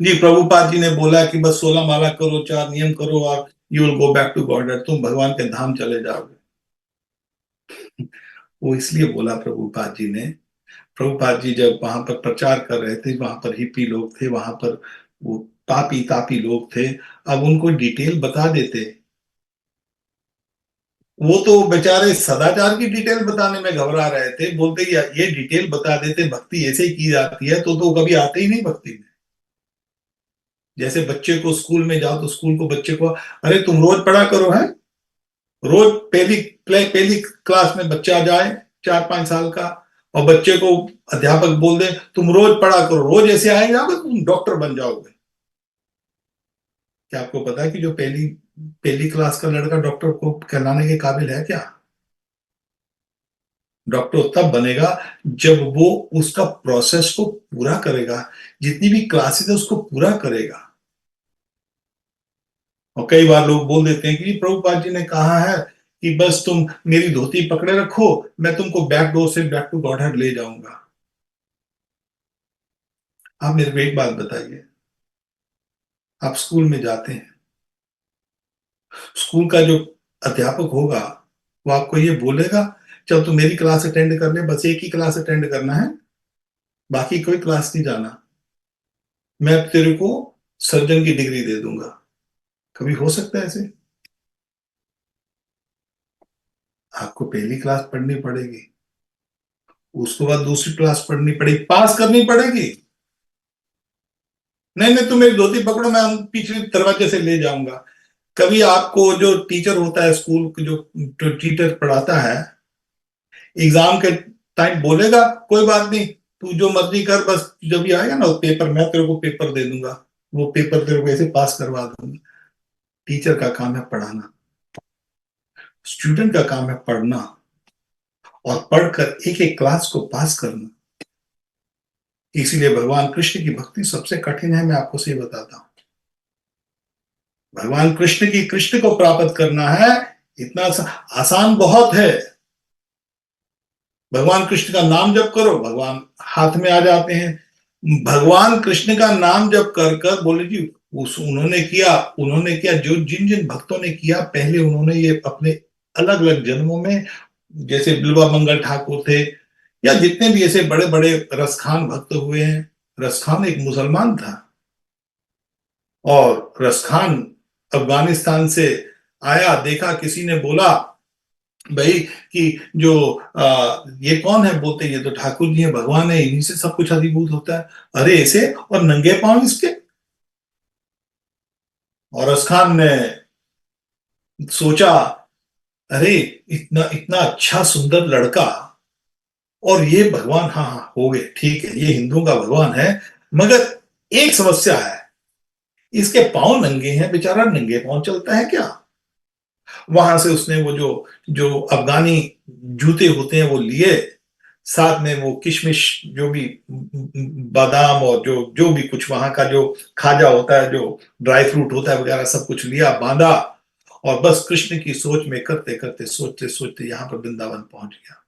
जी, प्रभुपाद जी ने बोला कि बस 16 माला करो, 4 नियम करो और you will go back to God, तुम भगवान के धाम चले जाओगे। वो इसलिए बोला प्रभुपाद जी ने। प्रभुपाद जी जब वहां पर प्रचार कर रहे थे, वहां पर हिप्पी लोग थे, वहां पर वो पापी तापी लोग थे, अब उनको डिटेल बता देते। वो तो बेचारे सदाचार की डिटेल बताने में घबरा रहे थे, बोलते ये डिटेल बता देते भक्ति ऐसे ही की जाती है, तो कभी आते ही नहीं भक्ति में। जैसे बच्चे को स्कूल में जाओ तो स्कूल को बच्चे को, अरे तुम रोज पढ़ा करो है, रोज पहली क्लास में बच्चा जाए 4-5 साल का, और बच्चे को अध्यापक बोल दे तुम रोज पढ़ा करो, रोज ऐसे आएगा तो तुम डॉक्टर बन जाओगे। क्या आपको पता है कि जो पहली पहली क्लास का लड़का डॉक्टर को कहलाने के काबिल है क्या? डॉक्टर तब बनेगा जब वो उसका प्रोसेस को पूरा करेगा, जितनी भी क्लासेस है उसको पूरा करेगा। और कई बार लोग बोल देते हैं कि प्रभुपाद जी ने कहा है कि बस तुम मेरी धोती पकड़े रखो, मैं तुमको बैक डोर से बैक टू गॉडहेड ले जाऊंगा। आप मेरे को एक बात बताइए, आप स्कूल में जाते हैं, स्कूल का जो अध्यापक होगा वो आपको ये बोलेगा चल तू मेरी क्लास अटेंड कर ले, बस एक ही क्लास अटेंड करना है, बाकी कोई क्लास नहीं जाना, मैं तेरे को सर्जन की डिग्री दे दूंगा। कभी हो सकता है ऐसे? आपको पहली क्लास पढ़नी पड़ेगी, उसके बाद दूसरी क्लास पढ़नी पड़ेगी, पास करनी पड़ेगी। नहीं नहीं, तुम मेरी धोती पकड़ो, मैं पिछले दरवाजे से ले जाऊंगा। कभी आपको जो टीचर होता है स्कूल जो टीचर पढ़ाता है, एग्जाम के टाइम बोलेगा कोई बात नहीं, तू जो मर्जी कर, बस जब भी आएगा ना वो पेपर, मैं तेरे को पेपर दे दूंगा, वो पेपर तेरे को ऐसे पास करवा दूंगा। टीचर का काम है पढ़ाना, स्टूडेंट का काम है पढ़ना, और पढ़कर एक एक क्लास को पास करना। इसीलिए भगवान कृष्ण की भक्ति सबसे कठिन है, मैं आपको सही बताता हूं। भगवान कृष्ण की कृष्ण को प्राप्त करना है, इतना आसान बहुत है। भगवान कृष्ण का नाम जप करो, भगवान हाथ में आ जाते हैं। भगवान कृष्ण का नाम जप कर कर बोले जी, उस उन्होंने किया जो जिन जिन भक्तों ने किया पहले, उन्होंने ये अपने अलग अलग जन्मों में, जैसे बिल्वा मंगल ठाकुर थे, या जितने भी ऐसे बड़े बड़े रसखान भक्त हुए हैं। रसखान एक मुसलमान था, और रसखान अफगानिस्तान से आया, देखा किसी ने बोला भाई कि जो ये कौन है, बोलते ये तो ठाकुर जी है, भगवान है, इन्हीं से सब कुछ अधिभूत होता है। अरे ऐसे, और नंगे पांव इसके। और रसखान ने सोचा, अरे इतना इतना अच्छा सुंदर लड़का, और ये भगवान, हाँ हाँ हो गए, ठीक है ये हिंदुओं का भगवान है, मगर एक समस्या है, इसके पांव नंगे हैं, बेचारा नंगे पांव चलता है क्या? वहां से उसने वो जो जो अफगानी जूते होते हैं वो लिए, साथ में वो किशमिश, जो भी बादाम, और जो जो भी कुछ वहां का जो खाजा होता है, जो ड्राई फ्रूट होता है वगैरह, सब कुछ लिया, बांधा, और बस कृष्ण की सोच में करते करते, सोचते सोचते यहाँ पर वृंदावन पहुंच गया।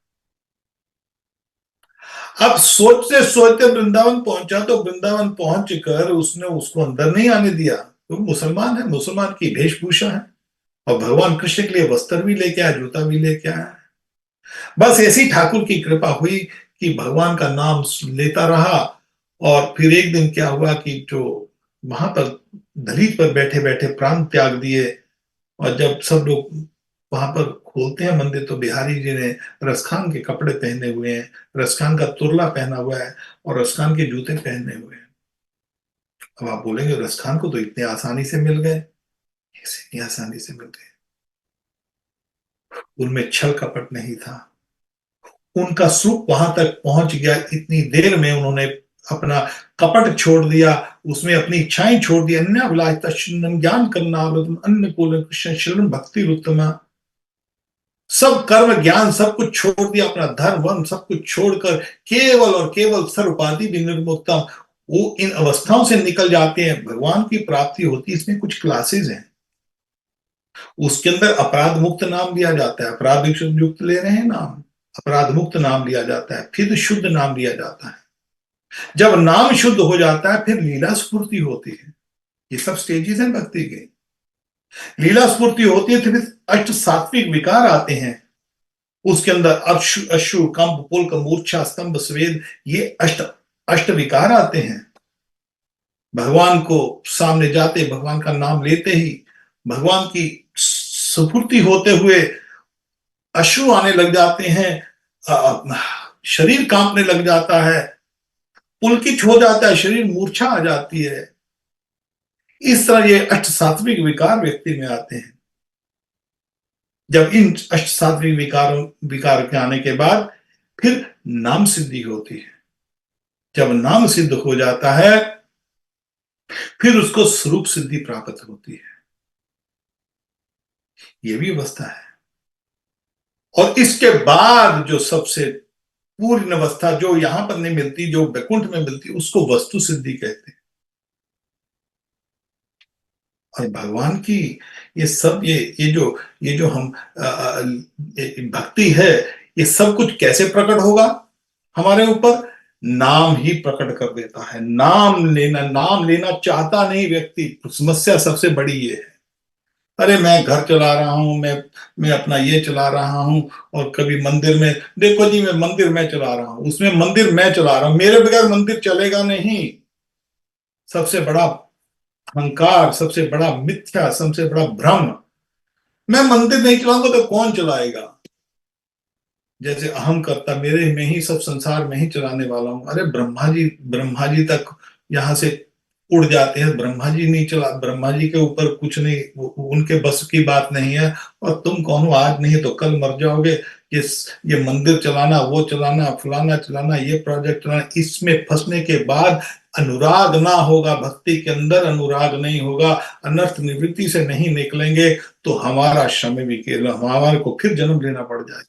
अब सोचते सोचते वृंदावन पहुंचा, तो वृंदावन पहुंच कर उसने उसको अंदर नहीं आने दिया, तो मुसलमान है, मुसलमान की वेशभूषा है, और भगवान कृष्ण के लिए वस्त्र भी लेके आया, जूता भी लेके आया। बस ऐसी ठाकुर की कृपा हुई कि भगवान का नाम लेता रहा। और फिर एक दिन क्या हुआ कि जो वहां पर दलीत पर बैठे बैठे प्राण त्याग दिए, और जब सब लोग वहां पर खोलते हैं मंदिर, तो बिहारी जी ने रसखान के कपड़े पहने हुए हैं, रसखान का तुरला पहना हुआ है, और रसखान के जूते पहने हुए हैं। अब आप बोलेंगे रसखान को तो इतने आसानी से मिल गए, इतनी आसानी से मिल गए? उनमें छल कपट नहीं था, उनका सुख वहां तक पहुंच गया, इतनी देर में उन्होंने अपना कपट छोड़ दिया, उसमें अपनी इच्छाएं छोड़ दी। अन्य अभिलाषिता ज्ञान करना, अन्य कुल कृष्ण शरण भक्ति उत्तमा, सब कर्म ज्ञान सब कुछ छोड़ दिया, अपना धर्म वर्म सब कुछ छोड़कर केवल और केवल सर्वपाती भी निर्मुक्ता, वो इन अवस्थाओं से निकल जाते हैं, भगवान की प्राप्ति होती है। इसमें कुछ क्लासेस हैं, उसके अंदर अपराध मुक्त नाम लिया जाता है, अपराध युक्त ले रहे हैं नाम, अपराध मुक्त नाम लिया जाता है, फिर शुद्ध नाम लिया जाता है। जब नाम शुद्ध हो जाता है फिर लीला स्फूर्ति होती है। ये सब स्टेजेस हैं भक्ति के। लीला स्फूर्ति होती है, फिर अष्ट सात्विक विकार आते हैं। उसके अंदर अश्रु, कंप, पुलक, मूर्छा, स्तंभ, स्वेद, ये अष्ट अष्ट विकार आते हैं। भगवान को सामने जाते, भगवान का नाम लेते ही भगवान की स्फूर्ति होते हुए अश्रु आने लग जाते हैं, शरीर कांपने लग जाता है, पुलकित हो जाता है शरीर, मूर्छा आ जाती है। इस तरह ये अष्ट सात्विक विकार व्यक्ति में आते हैं। जब इन अष्ट सात्विक विकार के आने के बाद फिर नाम सिद्धि होती है। जब नाम सिद्ध हो जाता है फिर उसको स्वरूप सिद्धि प्राप्त होती है। यह भी अवस्था है। और इसके बाद जो सबसे पूर्ण अवस्था, जो यहां पर नहीं मिलती, जो वैकुंठ में मिलती, उसको वस्तु सिद्धि कहते हैं। और भगवान की ये सब ये जो हम भक्ति है, ये सब कुछ कैसे प्रकट होगा हमारे ऊपर? नाम ही प्रकट कर देता है। नाम लेना चाहता नहीं व्यक्ति। समस्या सबसे बड़ी ये है, अरे मैं घर चला रहा हूं, मैं अपना ये चला रहा हूं, और कभी मंदिर में देखो जी, मैं मंदिर में चला रहा हूं, उसमें मंदिर मैं चला रहा हूं, मेरे बगैर मंदिर चलेगा नहीं। सबसे बड़ा अहंकार, सबसे बड़ा मिथ्या, सबसे बड़ा भ्रम। मैं मंदिर नहीं चलाऊंगा तो कौन चलाएगा? जैसे अहम करता, मेरे में ही सब संसार में ही चलाने वाला हूं। अरे ब्रह्मा जी तक यहां से उड़ जाते हैं, ब्रह्मा जी नहीं चला, ब्रह्मा जी के ऊपर कुछ नहीं, उनके बस की बात नहीं है। और तुम कौन हो? आज नहीं तो कल मर जाओगे। ये ये मंदिर चलाना, वो चलाना, फलाना चलाना, ये प्रोजेक्ट चलाना, इसमें फंसने के बाद अनुराग ना होगा, भक्ति के अंदर अनुराग नहीं होगा, अनर्थ निवृत्ति से नहीं निकलेंगे, तो हमारा समय भी केवल हमारे को फिर जन्म लेना पड़ जाए।